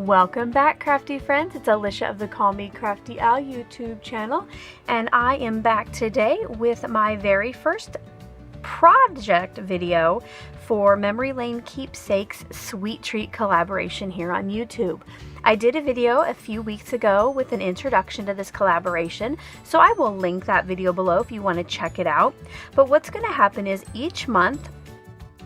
Welcome back, crafty friends. It's Alicia of the Call Me Crafty Al YouTube channel, and I am back today with my very first project video for Memory Lane Keepsakes Sweet Treat collaboration here on YouTube. I did a video a few weeks ago with an introduction to this collaboration, so I will link that video below if you want to check it out. But what's going to happen is each month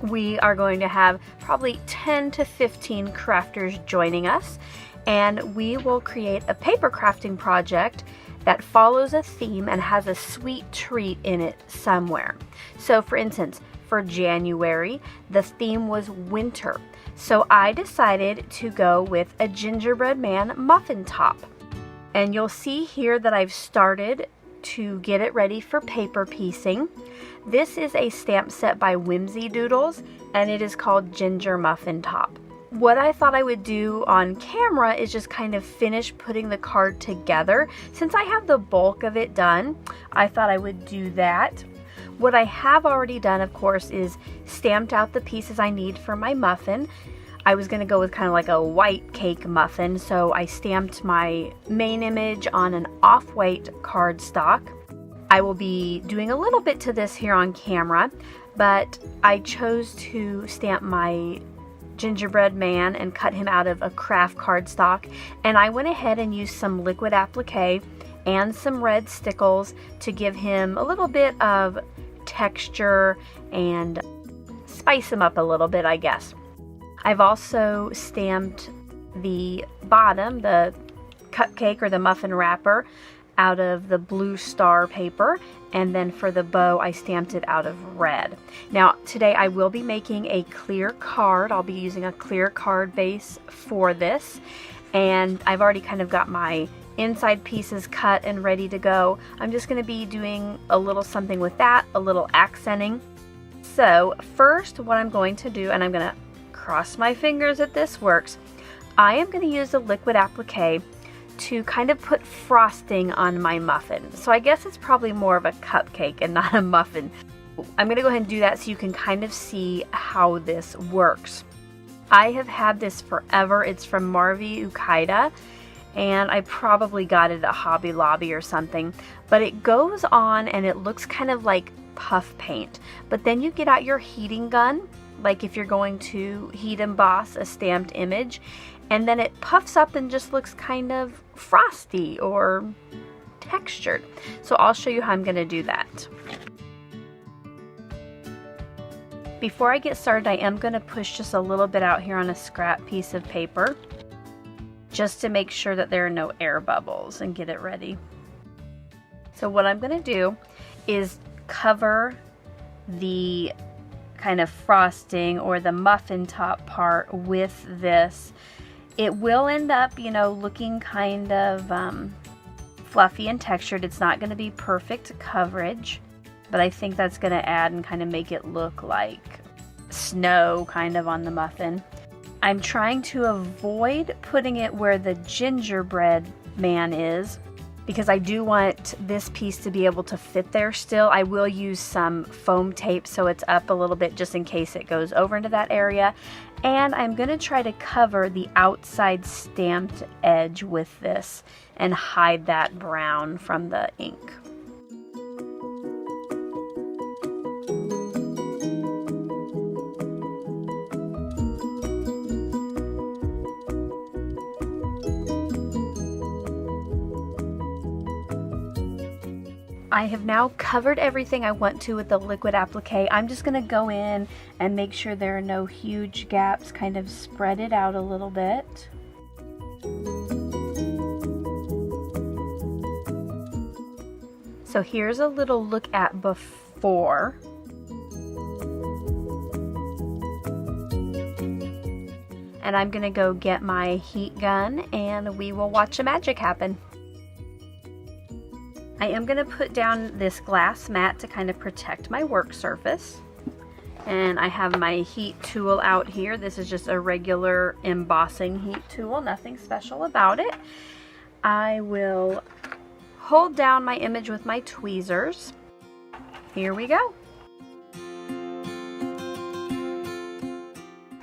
we are going to have probably 10 to 15 crafters joining us, and we will create a paper crafting project that follows a theme and has a sweet treat in it somewhere. So for instance, for January, the theme was winter. So I decided to go with a gingerbread man muffin top. And you'll see here that I've started to get it ready for paper piecing. This is a stamp set by Whimsy Doodles, and it is called Ginger Muffin Top. What I thought I would do on camera is just kind of finish putting the card together. Since I have the bulk of it done, I thought I would do that. What I have already done, of course, is stamped out the pieces I need for my muffin. I was going to go with kind of like a white cake muffin, so I stamped my main image on an off-white cardstock. I will be doing a little bit to this here on camera, but I chose to stamp my gingerbread man and cut him out of a craft cardstock, and I went ahead and used some liquid applique and some red stickles to give him a little bit of texture and spice him up a little bit, I guess. I've also stamped the bottom, the cupcake or the muffin wrapper, out of the blue star paper, and then for the bow I stamped it out of red. Now today I will be making a clear card. I'll be using a clear card base for this, and I've already kind of got my inside pieces cut and ready to go. I'm just going to be doing a little something with that, a little accenting. So first what I'm going to do, and I'm going to cross my fingers that this works, I am going to use the liquid applique to kind of put frosting on my muffin. So I guess it's probably more of a cupcake and not a muffin. I'm going to go ahead and do that so you can kind of see how this works. I have had this forever. It's from Marvi Ukaida, and I probably got it at Hobby Lobby or something. But it goes on and it looks kind of like puff paint. But then you get out your heating gun, like if you're going to heat emboss a stamped image, and then it puffs up and just looks kind of frosty or textured. So I'll show you how I'm going to do that. Before I get started, I am going to push just a little bit out here on a scrap piece of paper, just to make sure that there are no air bubbles and get it ready. So what I'm going to do is cover the kind of frosting or the muffin top part with this. It will end up, you know, looking kind of fluffy and textured. It's not going to be perfect coverage, but I think that's going to add and kind of make it look like snow kind of on the muffin. I'm trying to avoid putting it where the gingerbread man is, because I do want this piece to be able to fit there still. I will use some foam tape so it's up a little bit just in case it goes over into that area. And I'm going to try to cover the outside stamped edge with this and hide that brown from the ink. I have now covered everything I want to with the liquid applique. I'm just going to go in and make sure there are no huge gaps, kind of spread it out a little bit. So here's a little look at before. And I'm going to go get my heat gun and we will watch the magic happen. I am going to put down this glass mat to kind of protect my work surface. And I have my heat tool out here. This is just a regular embossing heat tool, nothing special about it. I will hold down my image with my tweezers. Here we go.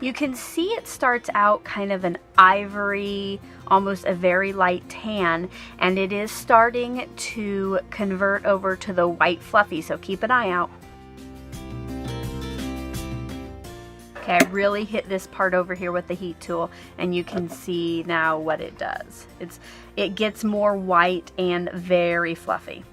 You can see it starts out kind of an ivory, almost a very light tan, and it is starting to convert over to the white fluffy, so keep an eye out. Okay, I really hit this part over here with the heat tool, and you can see now what it does. It gets more white and very fluffy.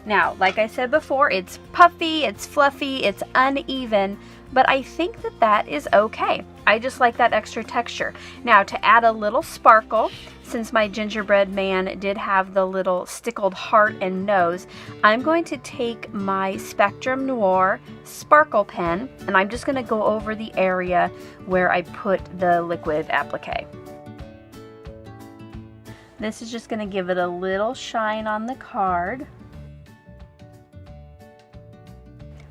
Now, like I said before, it's puffy, it's fluffy, it's uneven, but I think that that is okay. I just like that extra texture. Now, to add a little sparkle, since my gingerbread man did have the little stickled heart and nose, I'm going to take my Spectrum Noir sparkle pen, and I'm just going to go over the area where I put the liquid applique. This is just going to give it a little shine on the card.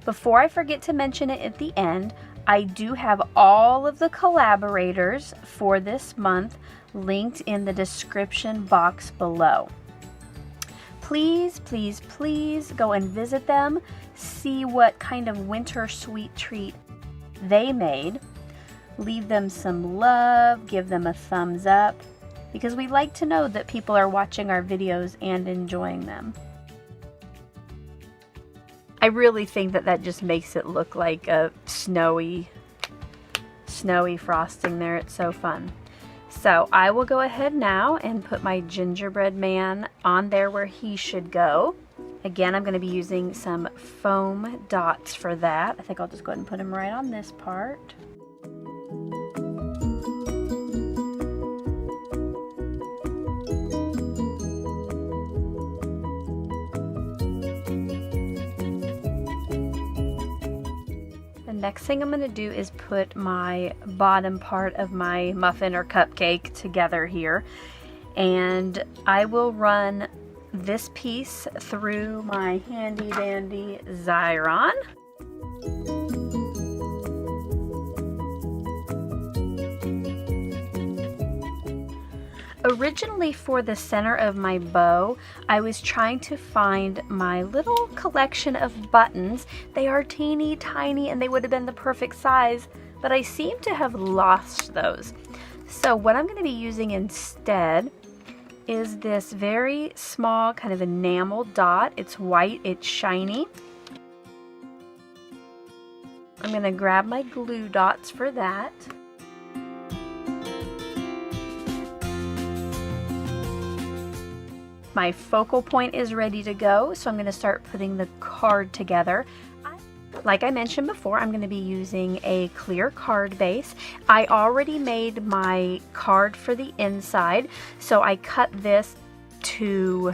Before I forget to mention it at the end, I do have all of the collaborators for this month linked in the description box below. Please, please, please go and visit them, see what kind of winter sweet treat they made. Leave them some love, give them a thumbs up, because we like to know that people are watching our videos and enjoying them. I really think that that just makes it look like a snowy frosting there. It's so fun. So I will go ahead now and put my gingerbread man on there where he should go. Again, I'm going to be using some foam dots for that. I think I'll just go ahead and put him right on this part. Next thing I'm going to do is put my bottom part of my muffin or cupcake together here, and I will run this piece through my handy dandy Xyron. Originally, for the center of my bow, I was trying to find my little collection of buttons. They are teeny tiny and they would have been the perfect size, but I seem to have lost those. So what I'm going to be using instead is this very small kind of enamel dot. It's white, it's shiny. I'm going to grab my glue dots for that. My focal point is ready to go, so I'm going to start putting the card together. Like I mentioned before, I'm going to be using a clear card base. I already made my card for the inside, so I cut this to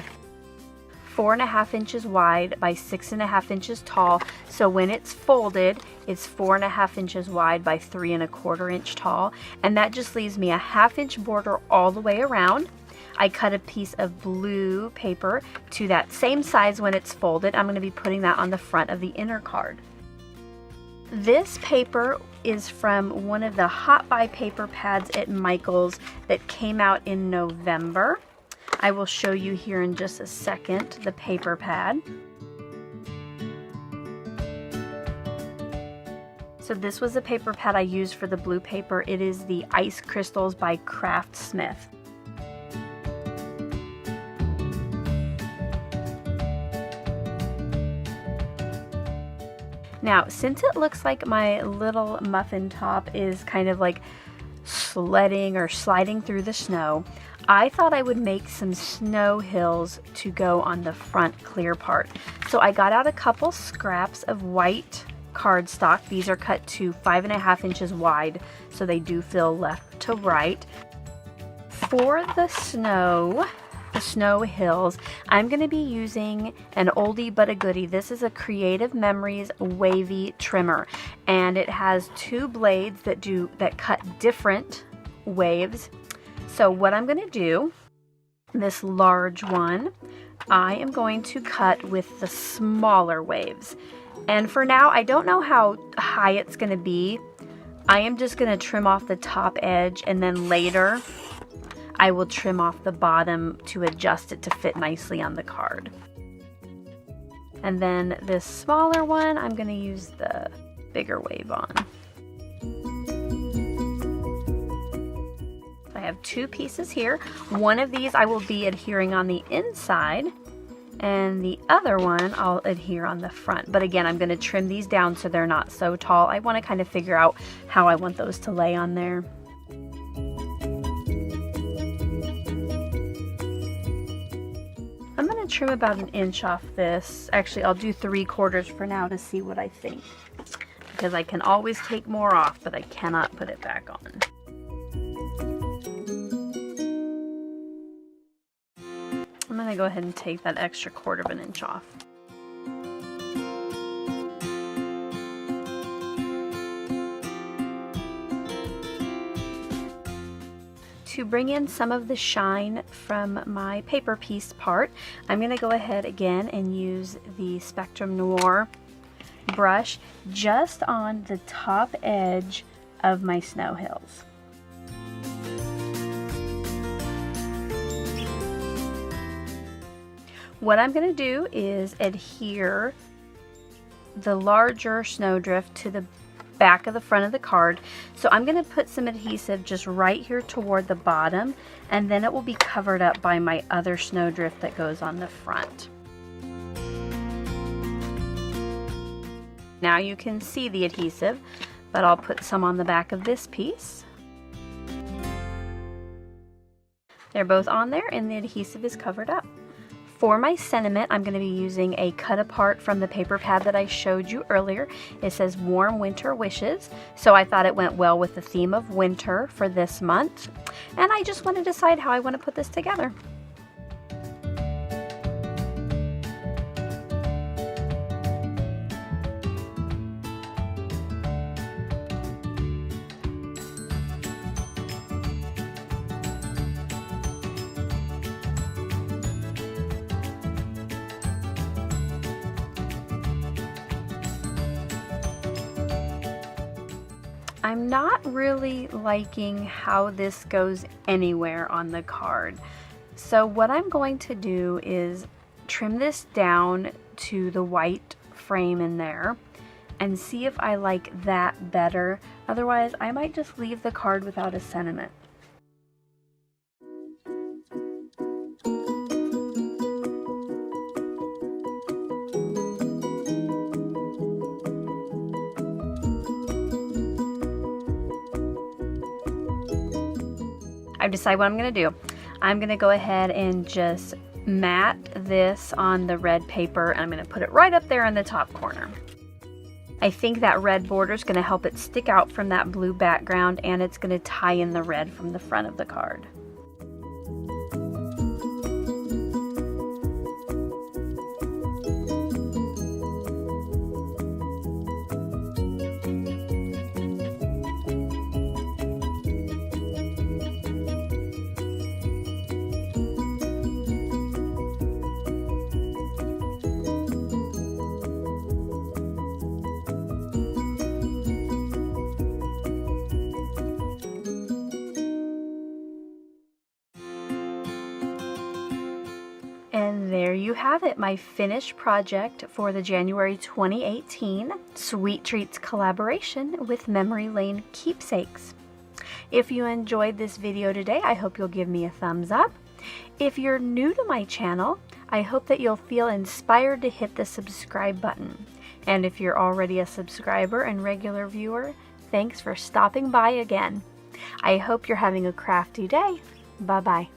4.5 inches wide by 6.5 inches tall. So when it's folded, it's 4.5 inches wide by 3.25 inch tall, and that just leaves me a 1/2 inch border all the way around. I cut a piece of blue paper to that same size when it's folded. I'm going to be putting that on the front of the inner card. This paper is from one of the Hot Buy paper pads at Michael's that came out in November. I will show you here in just a second the paper pad. So this was the paper pad I used for the blue paper. It is the Ice Crystals by Craftsmith. Now, since it looks like my little muffin top is kind of like sledding or sliding through the snow, I thought I would make some snow hills to go on the front clear part. So I got out a couple scraps of white cardstock. These are cut to 5.5 inches wide, so they do feel left to right. For the snow hills, I'm going to be using an oldie but a goodie. This is a Creative Memories wavy trimmer, and it has 2 blades that cut different waves. So what I'm going to do, this large one, I am going to cut with the smaller waves. And for now, I don't know how high it's going to be, I am just going to trim off the top edge, and then later I will trim off the bottom to adjust it to fit nicely on the card. And then this smaller one, I'm going to use the bigger wave on. I have two pieces here. One of these I will be adhering on the inside, and the other one I'll adhere on the front. But again, I'm going to trim these down so they're not so tall. I want to kind of figure out how I want those to lay on there. I'm going to trim about 1 inch off this. Actually, I'll do 3/4 for now to see what I think, because I can always take more off, but I cannot put it back on. I'm going to go ahead and take that extra 1/4 inch off. To bring in some of the shine from my paper piece part, I'm going to go ahead again and use the Spectrum Noir brush just on the top edge of my snow hills. What I'm going to do is adhere the larger snowdrift to the back of the front of the card. So I'm going to put some adhesive just right here toward the bottom, and then it will be covered up by my other snowdrift that goes on the front. Now you can see the adhesive, but I'll put some on the back of this piece. They're both on there and the adhesive is covered up. For my sentiment, I'm going to be using a cut apart from the paper pad that I showed you earlier. It says Warm Winter Wishes, so I thought it went well with the theme of winter for this month. And I just want to decide how I want to put this together. I'm not really liking how this goes anywhere on the card. So what I'm going to do is trim this down to the white frame in there and see if I like that better. Otherwise, I might just leave the card without a sentiment. I've decided what I'm going to do. I'm going to go ahead and just mat this on the red paper, and I'm going to put it right up there in the top corner. I think that red border is going to help it stick out from that blue background, and it's going to tie in the red from the front of the card. And there you have it, my finished project for the January 2018 Sweet Treats collaboration with Memory Lane Keepsakes. If you enjoyed this video today, I hope you'll give me a thumbs up. If you're new to my channel, I hope that you'll feel inspired to hit the subscribe button. And if you're already a subscriber and regular viewer, thanks for stopping by again. I hope you're having a crafty day. Bye-bye.